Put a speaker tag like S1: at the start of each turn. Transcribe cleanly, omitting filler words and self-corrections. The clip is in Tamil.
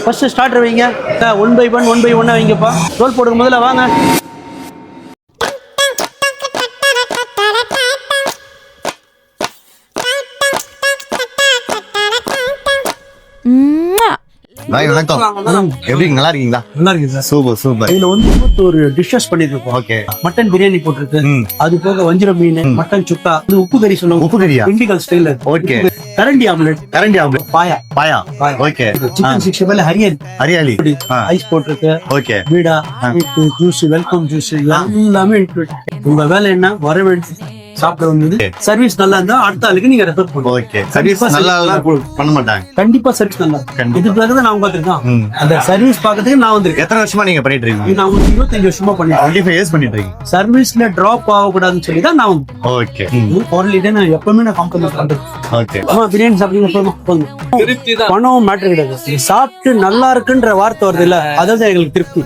S1: ஃபர்ஸ்ட் ஸ்டார்டர் வைங்க. 1 by 1 வைங்கப்பா. ரோல் போடுங்க முதல்ல வாங்க.
S2: வணக்கம். எப்படி நல்லா இருக்கீங்களா?
S1: நல்லா இருக்கு சார்.
S2: சூப்பர்.
S1: இதுல வந்து 21 டிஷ்ஷஸ் பண்ணிருக்கோம்.
S2: ஓகே.
S1: மட்டன் பிரியாணி போட்டிருக்கு. அது போக வஞ்சிர மீன், மட்டன் சுக்கா, உப்பு கறி சொல்லுவாங்க.
S2: உப்பு கறியா?
S1: திண்டுக்கல் ஸ்டைல்.
S2: ஓகே.
S1: கரண்டி ஆம்லெட், பாயா.
S2: ஓகே.
S1: சிக்கன் 65 ஹரியாலி ஐஸ் போட்டிருக்கு.
S2: ஓகே.
S1: பீடா, ஜூஸ், வெல்கம் ஜூஸ் எல்லாமே included. உங்க வேலை என்ன? வர வேண்டியது, சாப்பிட வந்தது. சர்வீஸ் நல்லா இருந்தா அடுத்த ஆளுக்கு நீங்க ரெஃபர் பண்ணுங்க.
S2: ஓகே. சர்வீஸ் நல்லா பண்ண மாட்டாங்க.
S1: கண்டிப்பா சர்வீஸ் நல்லா. இதுக்கு தான் நான் பார்த்திருக்கேன். அந்த சர்வீஸ் பார்க்கறதுக்கு நான் வந்திருக்கேன்.
S2: எத்தனை வருஷமா நீங்க பண்ணிட்டு இருக்கீங்க?
S1: நான் 25 வருஷமா பண்ணிட்டேன்.
S2: 25 இயர்ஸ் பண்ணிட்டு இருக்கீங்க.
S1: சர்வீஸ்ல டிராப் ஆகக்கூடாதுன்னு சொல்லி தான் நான் வந்து.
S2: ஓகே.
S1: குவாலிட்டி நான் எப்பவுமே நான் காம்ப்ரமைஸ் பண்றேன்.
S2: ஓகே.
S1: பிரியாணி சாப்பிட்டீங்க போதும். பணம் மேட்டர் கிடையாது. சாப்பிட்டு நல்லா இருக்குன்ற வார்த்தை வருது இல்ல, அதாவது எங்களுக்கு திருப்தி.